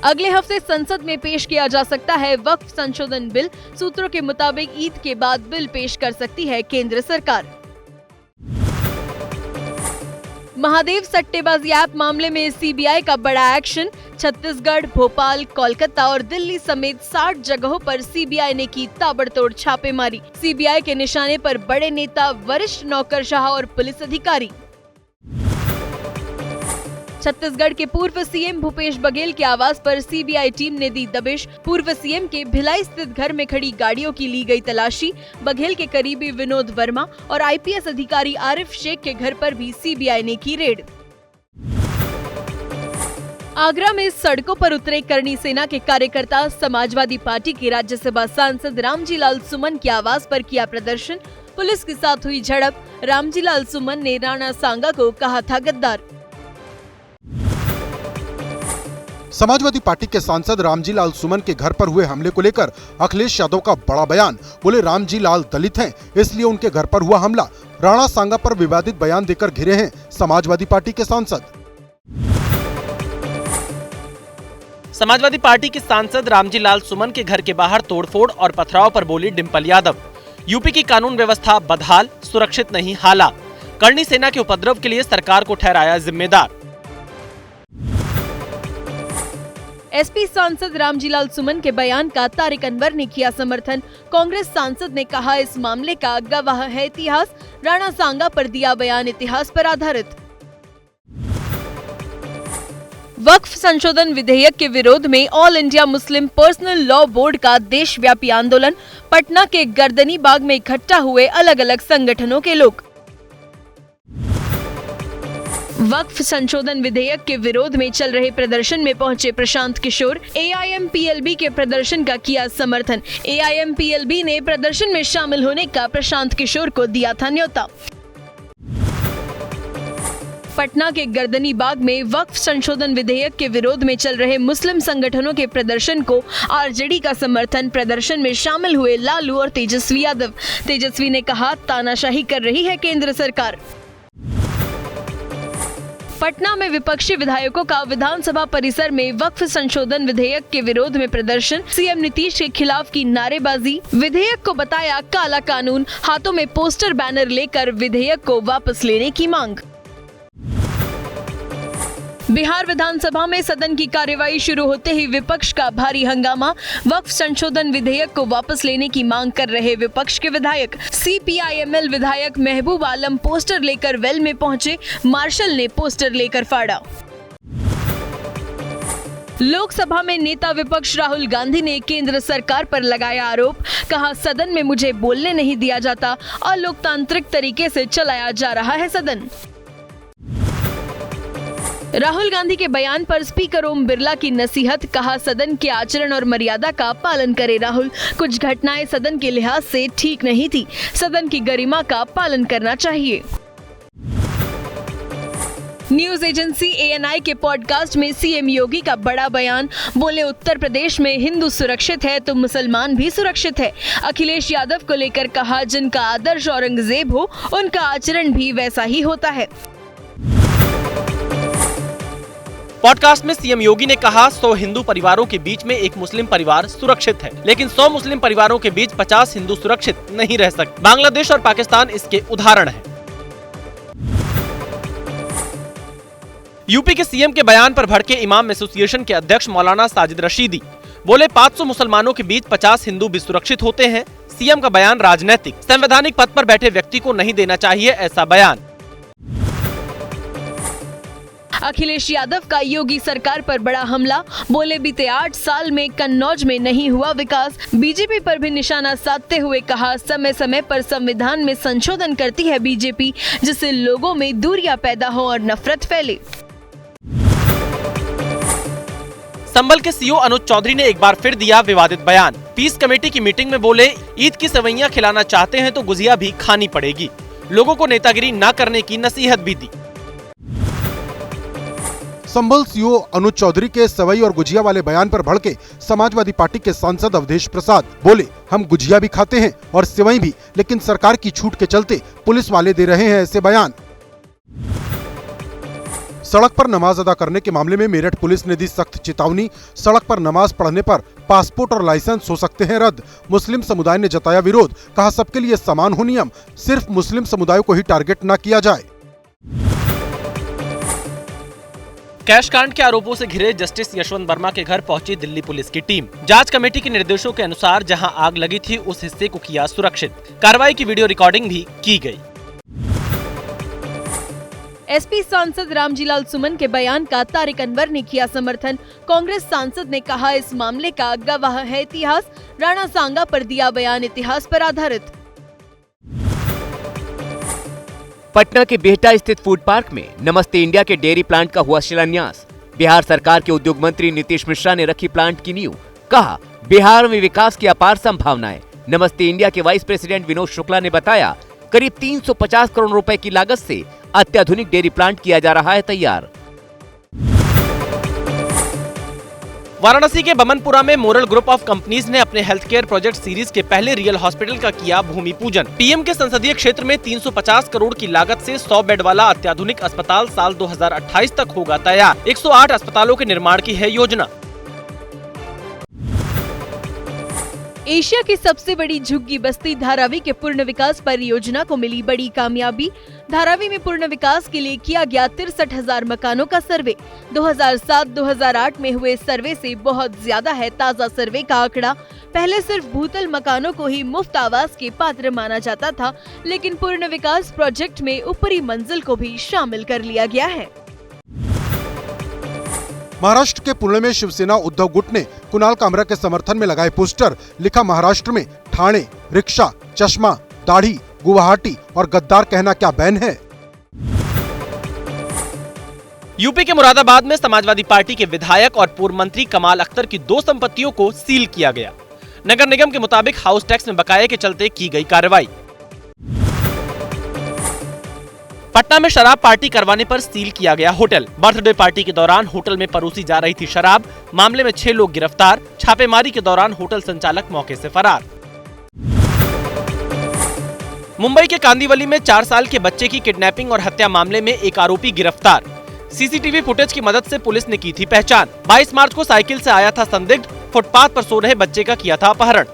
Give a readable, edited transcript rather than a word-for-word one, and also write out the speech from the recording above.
अगले हफ्ते संसद में पेश किया जा सकता है वक्फ संशोधन बिल। सूत्रों के मुताबिक ईद के बाद बिल पेश कर सकती है केंद्र सरकार। महादेव सट्टेबाजी ऐप मामले में सीबीआई का बड़ा एक्शन। छत्तीसगढ़, भोपाल, कोलकाता और दिल्ली समेत 60 जगहों पर सीबीआई ने की ताबड़तोड़ छापेमारी। सीबीआई के निशाने पर बड़े नेता, वरिष्ठ नौकरशाह और पुलिस अधिकारी। छत्तीसगढ़ के पूर्व सीएम भूपेश बघेल के आवास पर सीबीआई टीम ने दी दबिश। पूर्व सीएम के भिलाई स्थित घर में खड़ी गाड़ियों की ली गई तलाशी। बघेल के करीबी विनोद वर्मा और आईपीएस अधिकारी आरिफ शेख के घर पर भी सीबीआई ने की रेड। आगरा में सड़कों पर उतरे करणी सेना के कार्यकर्ता। समाजवादी पार्टी के राज्यसभा सांसद रामजी लाल सुमन के आवास पर किया प्रदर्शन। पुलिस के साथ हुई झड़प। रामजी लाल सुमन ने राणा सांगा को कहा था गद्दार। समाजवादी पार्टी के सांसद रामजी लाल सुमन के घर पर हुए हमले को लेकर अखिलेश यादव का बड़ा बयान। बोले रामजी लाल दलित हैं, इसलिए उनके घर पर हुआ हमला। राणा सांगा पर विवादित बयान देकर घिरे हैं समाजवादी पार्टी के सांसद। समाजवादी पार्टी के सांसद रामजी लाल सुमन के घर के बाहर तोड़फोड़ और पथराव पर बोली डिम्पल यादव। यूपी की कानून व्यवस्था बदहाल, सुरक्षित नहीं हाला। करणी सेना के उपद्रव के लिए सरकार को ठहराया जिम्मेदार। एसपी सांसद रामजी लाल सुमन के बयान का तारिक अनवर ने किया समर्थन। कांग्रेस सांसद ने कहा इस मामले का गवाह है इतिहास। राणा सांगा पर दिया बयान इतिहास पर आधारित। वक्फ संशोधन विधेयक के विरोध में all India Muslim personal law board का देशव्यापी आंदोलन। पटना के गर्दनी बाग में इकट्ठा हुए अलग अलग संगठनों के लोग। वक्फ संशोधन विधेयक के विरोध में चल रहे प्रदर्शन में पहुंचे प्रशांत किशोर। एआईएमपीएलबी के प्रदर्शन का किया समर्थन। एआईएमपीएलबी ने प्रदर्शन में शामिल होने का प्रशांत किशोर को दिया था न्योता। पटना के गर्दनी बाग में वक्फ संशोधन विधेयक के विरोध में चल रहे मुस्लिम संगठनों के प्रदर्शन को आरजेडी का समर्थन। प्रदर्शन में शामिल हुए लालू और तेजस्वी यादव। तेजस्वी ने कहा तानाशाही कर रही है केंद्र सरकार। पटना में विपक्षी विधायकों का विधानसभा परिसर में वक्फ संशोधन विधेयक के विरोध में प्रदर्शन। सीएम नीतीश के खिलाफ की नारेबाजी। विधेयक को बताया काला कानून। हाथों में पोस्टर बैनर लेकर विधेयक को वापस लेने की मांग। बिहार विधानसभा में सदन की कार्यवाही शुरू होते ही विपक्ष का भारी हंगामा। वक्फ संशोधन विधेयक को वापस लेने की मांग कर रहे विपक्ष के विधायक। सीपीआईएमएल विधायक महबूब आलम पोस्टर लेकर वेल में पहुंचे। मार्शल ने पोस्टर लेकर फाड़ा। लोकसभा में नेता विपक्ष राहुल गांधी ने केंद्र सरकार पर लगाया आरोप। कहा सदन में मुझे बोलने नहीं दिया जाता। अलोकतांत्रिक तरीके से चलाया जा रहा है सदन। राहुल गांधी के बयान पर स्पीकर ओम बिरला की नसीहत। कहा सदन के आचरण और मर्यादा का पालन करे राहुल। कुछ घटनाएं सदन के लिहाज से ठीक नहीं थी। सदन की गरिमा का पालन करना चाहिए। न्यूज एजेंसी एएनआई के पॉडकास्ट में सीएम योगी का बड़ा बयान। बोले उत्तर प्रदेश में हिंदू सुरक्षित है तो मुसलमान भी सुरक्षित है। अखिलेश यादव को लेकर कहा जिनका आदर्श औरंगजेब हो उनका आचरण भी वैसा ही होता है। पॉडकास्ट में सीएम योगी ने कहा 100 हिंदू परिवारों के बीच में एक मुस्लिम परिवार सुरक्षित है, लेकिन 100 मुस्लिम परिवारों के बीच 50 हिंदू सुरक्षित नहीं रह सकते। बांग्लादेश और पाकिस्तान इसके उदाहरण हैं। यूपी के सीएम के बयान पर भड़के इमाम एसोसिएशन के अध्यक्ष मौलाना साजिद रशीदी। बोले 500 मुसलमानों के बीच 50 हिंदू भी सुरक्षित होते हैं। सीएम का बयान राजनैतिक। संवैधानिक पद पर बैठे व्यक्ति को नहीं देना चाहिए ऐसा बयान। अखिलेश यादव का योगी सरकार पर बड़ा हमला। बोले बीते 8 साल में कन्नौज में नहीं हुआ विकास। बीजेपी पर भी निशाना साधते हुए कहा समय समय पर संविधान में संशोधन करती है बीजेपी, जिससे लोगों में दूरियां पैदा हो और नफरत फैले। संभल के सीओ अनुज चौधरी ने एक बार फिर दिया विवादित बयान। पीस कमेटी की मीटिंग में बोले ईद की सेवैयां खिलाना चाहते हैं तो गुजिया भी खानी पड़ेगी। लोगों को नेतागिरी न करने की नसीहत भी दी। संभल सीओ अनुज चौधरी के सवई और गुजिया वाले बयान पर भड़के समाजवादी पार्टी के सांसद अवधेश प्रसाद। बोले हम गुजिया भी खाते हैं और सेवई भी, लेकिन सरकार की छूट के चलते पुलिस वाले दे रहे हैं ऐसे बयान। सड़क पर नमाज अदा करने के मामले में मेरठ पुलिस ने दी सख्त चेतावनी। सड़क पर नमाज पढ़ने पर पासपोर्ट और लाइसेंस हो सकते हैं रद्द। मुस्लिम समुदाय ने जताया विरोध, कहा सबके लिए समान हो नियम, सिर्फ मुस्लिम समुदाय को ही टारगेट न किया जाए। कैश कांड के आरोपों से घिरे जस्टिस यशवंत वर्मा के घर पहुंची दिल्ली पुलिस की टीम। जांच कमेटी के निर्देशों के अनुसार जहां आग लगी थी उस हिस्से को किया सुरक्षित। कार्रवाई की वीडियो रिकॉर्डिंग भी की गई। एसपी सांसद रामजीलाल सुमन के बयान का तारिक अनवर ने किया समर्थन। कांग्रेस सांसद ने कहा इस मामले का गवाह है इतिहास। राणा सांगा पर दिया बयान इतिहास पर आधारित। पटना के बिहटा स्थित फूड पार्क में नमस्ते इंडिया के डेयरी प्लांट का हुआ शिलान्यास। बिहार सरकार के उद्योग मंत्री नीतीश मिश्रा ने रखी प्लांट की नींव। कहा बिहार में विकास की अपार संभावनाएं। नमस्ते इंडिया के वाइस प्रेसिडेंट विनोद शुक्ला ने बताया करीब 350 करोड़ रुपए की लागत से अत्याधुनिक डेयरी प्लांट किया जा रहा है तैयार। वाराणसी के बमनपुरा में मोरल ग्रुप ऑफ कंपनीज ने अपने हेल्थ केयर प्रोजेक्ट सीरीज के पहले रियल हॉस्पिटल का किया भूमि पूजन। पीएम के संसदीय क्षेत्र में 350 करोड़ की लागत से 100 बेड वाला अत्याधुनिक अस्पताल साल 2028 तक होगा तैयार। 108 अस्पतालों के निर्माण की है योजना। एशिया की सबसे बड़ी झुग्गी बस्ती धारावी के पूर्ण विकास परियोजना को मिली बड़ी कामयाबी। धारावी में पूर्ण विकास के लिए किया गया 63,000 मकानों का सर्वे। 2007-2008 में हुए सर्वे से बहुत ज्यादा है ताजा सर्वे का आंकड़ा। पहले सिर्फ भूतल मकानों को ही मुफ्त आवास के पात्र माना जाता था, लेकिन पूर्ण विकास प्रोजेक्ट में ऊपरी मंजिल को भी शामिल कर लिया गया है। महाराष्ट्र के पुणे में शिवसेना उद्धव गुट ने कुणाल कामरा के समर्थन में लगाए पोस्टर। लिखा महाराष्ट्र में ठाणे, रिक्शा, चश्मा, दाढ़ी, गुवाहाटी और गद्दार कहना क्या बैन है। यूपी के मुरादाबाद में समाजवादी पार्टी के विधायक और पूर्व मंत्री कमाल अख्तर की 2 संपत्तियों को सील किया गया। नगर निगम के मुताबिक हाउस टैक्स में बकाये के चलते की गई कार्रवाई। पटना में शराब पार्टी करवाने पर सील किया गया होटल। बर्थडे पार्टी के दौरान होटल में परोसी जा रही थी शराब। मामले में 6 लोग गिरफ्तार। छापेमारी के दौरान होटल संचालक मौके से फरार। मुंबई के कांदिवली में 4 साल के बच्चे की किडनैपिंग और हत्या मामले में एक आरोपी गिरफ्तार। सीसीटीवी फुटेज की मदद से पुलिस ने की थी पहचान। 22 मार्च को साइकिल से आया था संदिग्ध। फुटपाथ पर सो रहे बच्चे का किया था अपहरण।